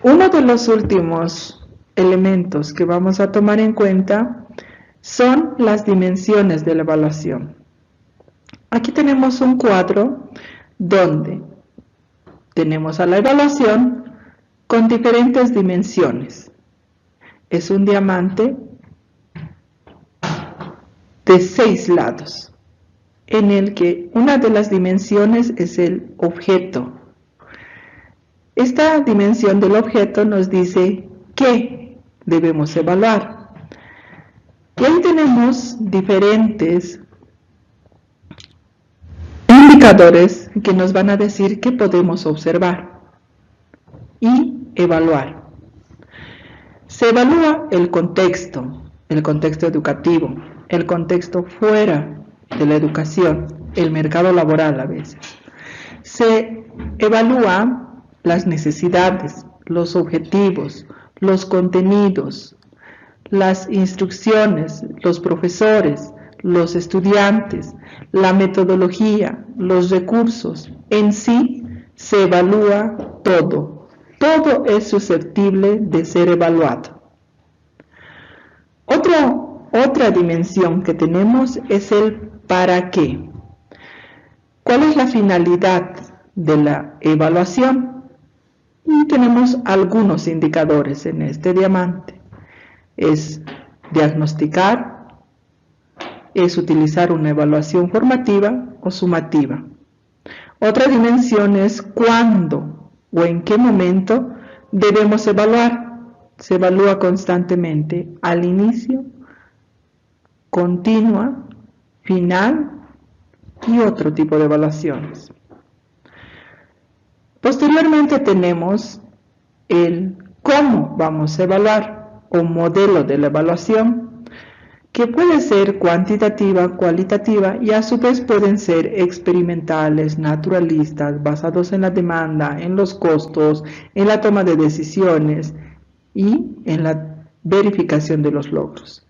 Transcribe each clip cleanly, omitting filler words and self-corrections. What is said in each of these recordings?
Uno de los últimos elementos que vamos a tomar en cuenta son las dimensiones de la evaluación. Aquí tenemos un cuadro donde tenemos a la evaluación con diferentes dimensiones. Es un diamante de 6 lados, en el que una de las dimensiones es el objeto. Esta dimensión del objeto nos dice qué debemos evaluar. Y ahí tenemos diferentes indicadores que nos van a decir qué podemos observar y evaluar. Se evalúa el contexto educativo, el contexto fuera de la educación, el mercado laboral a veces. Se evalúa las necesidades, los objetivos, los contenidos, las instrucciones, los profesores, los estudiantes, la metodología, los recursos. En sí se evalúa todo. Todo es susceptible de ser evaluado. Otra dimensión que tenemos es el para qué. ¿Cuál es la finalidad de la evaluación? Y tenemos algunos indicadores en este diamante. Es diagnosticar, es utilizar una evaluación formativa o sumativa. Otra dimensión es cuándo o en qué momento debemos evaluar. Se evalúa constantemente al inicio, continua, final y otro tipo de evaluaciones. Posteriormente tenemos el cómo vamos a evaluar o modelo de la evaluación, que puede ser cuantitativa, cualitativa y a su vez pueden ser experimentales, naturalistas, basados en la demanda, en los costos, en la toma de decisiones y en la verificación de los logros.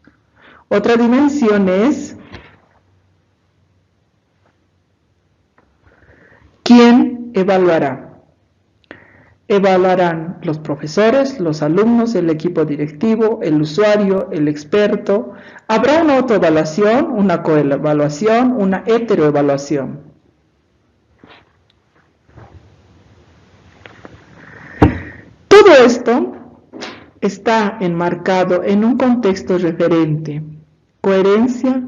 Otra dimensión es ¿quién evaluará? Evaluarán los profesores, los alumnos, el equipo directivo, el usuario, el experto. Habrá una autoevaluación, una coevaluación, una heteroevaluación. Todo esto está enmarcado en un contexto referente, coherencia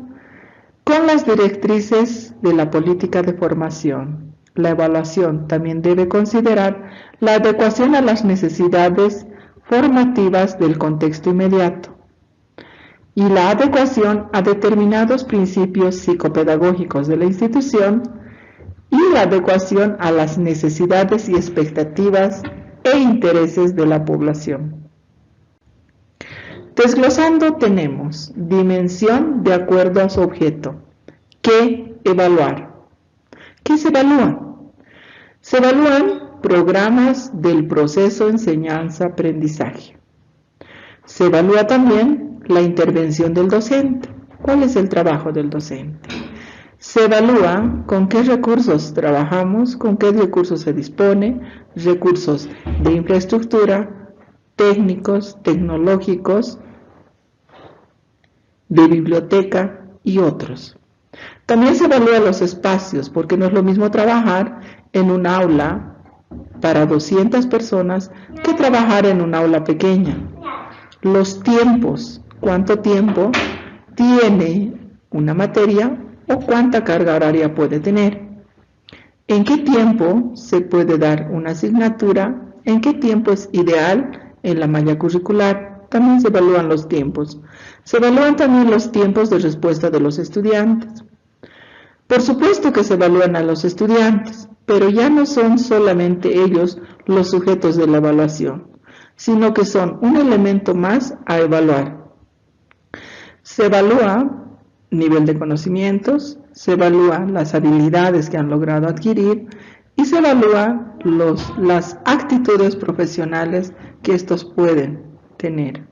con las directrices de la política de formación. La evaluación también debe considerar la adecuación a las necesidades formativas del contexto inmediato y la adecuación a determinados principios psicopedagógicos de la institución y la adecuación a las necesidades y expectativas e intereses de la población. Desglosando tenemos dimensión de acuerdo a su objeto. ¿Qué evaluar? ¿Qué se evalúa? Se evalúan programas del proceso enseñanza-aprendizaje. Se evalúa también la intervención del docente. ¿Cuál es el trabajo del docente? Se evalúa con qué recursos trabajamos, con qué recursos se dispone, recursos de infraestructura, técnicos, tecnológicos, de biblioteca y otros. También se evalúan los espacios, porque no es lo mismo trabajar en un aula para 200 personas que trabajar en un aula pequeña. Los tiempos, cuánto tiempo tiene una materia o cuánta carga horaria puede tener. ¿En qué tiempo se puede dar una asignatura? ¿En qué tiempo es ideal en la malla curricular? También se evalúan los tiempos. Se evalúan también los tiempos de respuesta de los estudiantes. Por supuesto que se evalúan a los estudiantes, pero ya no son solamente ellos los sujetos de la evaluación, sino que son un elemento más a evaluar. Se evalúa nivel de conocimientos, se evalúan las habilidades que han logrado adquirir y se evalúan las actitudes profesionales que estos pueden tener.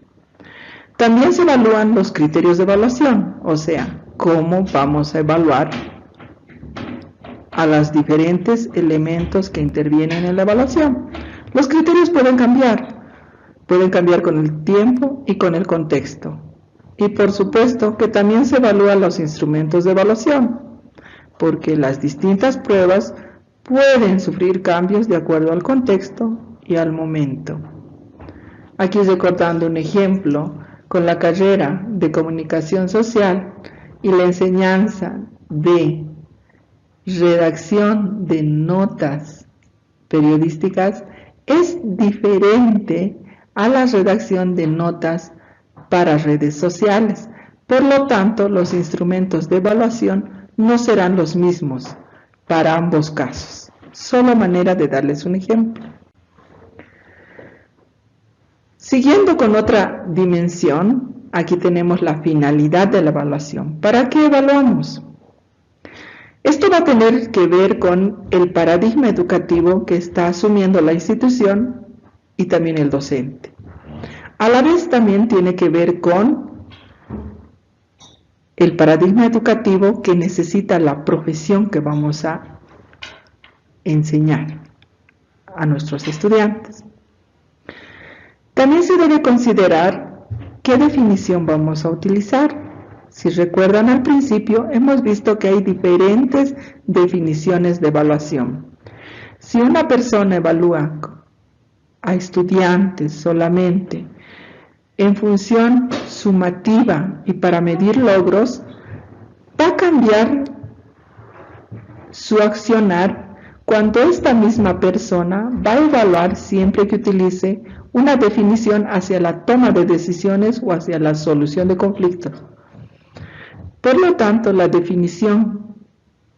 También se evalúan los criterios de evaluación, o sea, cómo vamos a evaluar a los diferentes elementos que intervienen en la evaluación. Los criterios pueden cambiar. Pueden cambiar con el tiempo y con el contexto. Y por supuesto que también se evalúan los instrumentos de evaluación, porque las distintas pruebas pueden sufrir cambios de acuerdo al contexto y al momento. Aquí recordando un ejemplo con la carrera de comunicación social y la enseñanza de redacción de notas periodísticas es diferente a la redacción de notas para redes sociales. Por lo tanto, los instrumentos de evaluación no serán los mismos para ambos casos. Solo manera de darles un ejemplo. Siguiendo con otra dimensión, aquí tenemos la finalidad de la evaluación. ¿Para qué evaluamos? Esto va a tener que ver con el paradigma educativo que está asumiendo la institución y también el docente. A la vez también tiene que ver con el paradigma educativo que necesita la profesión que vamos a enseñar a nuestros estudiantes. También se debe considerar qué definición vamos a utilizar. Si recuerdan al principio, hemos visto que hay diferentes definiciones de evaluación. Si una persona evalúa a estudiantes solamente en función sumativa y para medir logros, va a cambiar su accionar cuando esta misma persona va a evaluar siempre que utilice una definición hacia la toma de decisiones o hacia la solución de conflictos. Por lo tanto, la definición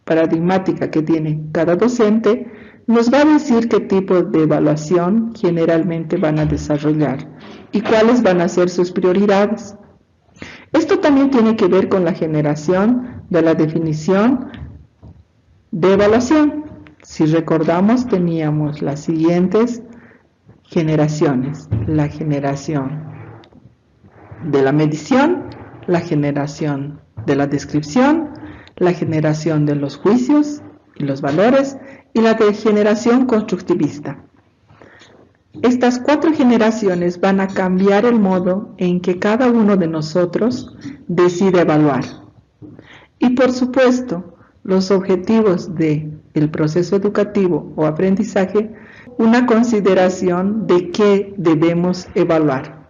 paradigmática que tiene cada docente nos va a decir qué tipo de evaluación generalmente van a desarrollar y cuáles van a ser sus prioridades. Esto también tiene que ver con la generación de la definición de evaluación. Si recordamos, teníamos las siguientes generaciones: la generación de la medición, la generación de la descripción, la generación de los juicios y los valores y la de generación constructivista. Estas 4 generaciones van a cambiar el modo en que cada uno de nosotros decide evaluar. Y por supuesto, los objetivos del proceso educativo o aprendizaje, una consideración de qué debemos evaluar.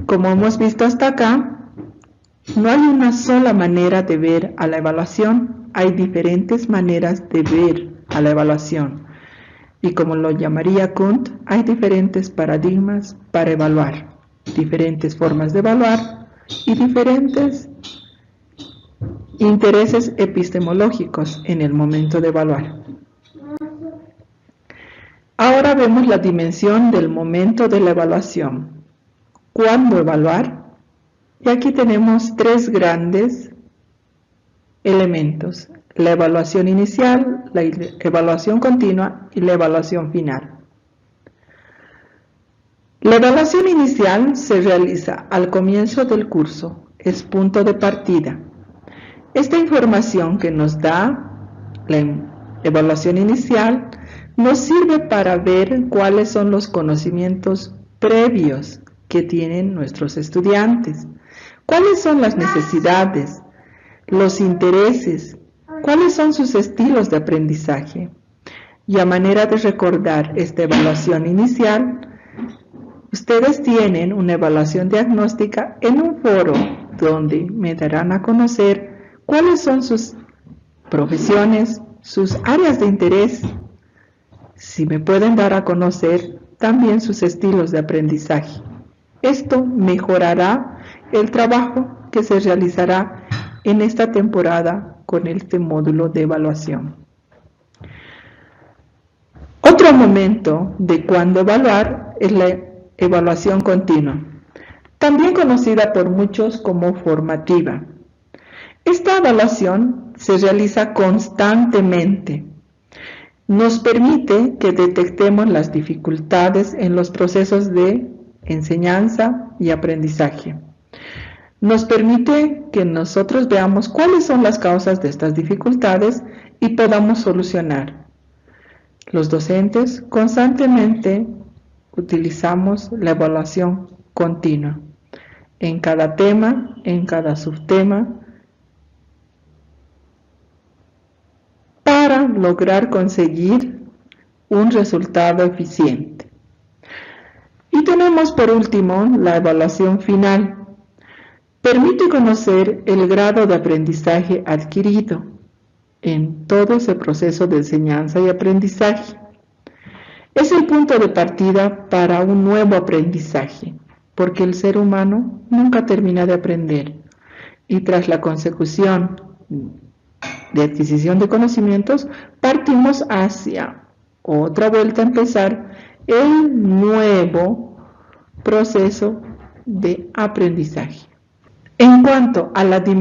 Como hemos visto hasta acá, no hay una sola manera de ver a la evaluación, hay diferentes maneras de ver a la evaluación. Y como lo llamaría Kuhn, hay diferentes paradigmas para evaluar, diferentes formas de evaluar y diferentes intereses epistemológicos en el momento de evaluar. Ahora vemos la dimensión del momento de la evaluación. ¿Cuándo evaluar? Y aquí tenemos 3 grandes elementos: la evaluación inicial, la evaluación continua y la evaluación final. La evaluación inicial se realiza al comienzo del curso, es punto de partida. Esta información que nos da la evaluación inicial nos sirve para ver cuáles son los conocimientos previos que tienen nuestros estudiantes, cuáles son las necesidades, los intereses, cuáles son sus estilos de aprendizaje. Y a manera de recordar esta evaluación inicial, ustedes tienen una evaluación diagnóstica en un foro donde me darán a conocer cuáles son sus profesiones, sus áreas de interés, si me pueden dar a conocer también sus estilos de aprendizaje. Esto mejorará el trabajo que se realizará en esta temporada con este módulo de evaluación. Otro momento de cuándo evaluar es la evaluación continua, también conocida por muchos como formativa. Esta evaluación se realiza constantemente. Nos permite que detectemos las dificultades en los procesos de enseñanza y aprendizaje. Nos permite que nosotros veamos cuáles son las causas de estas dificultades y podamos solucionar. Los docentes constantemente utilizamos la evaluación continua en cada tema, en cada subtema, para lograr conseguir un resultado eficiente. Y tenemos por último la evaluación final. Permite conocer el grado de aprendizaje adquirido en todo ese proceso de enseñanza y aprendizaje. Es el punto de partida para un nuevo aprendizaje, porque el ser humano nunca termina de aprender y tras la consecución de adquisición de conocimientos partimos hacia otra vuelta a empezar el nuevo proceso de aprendizaje. En cuanto a la dimensión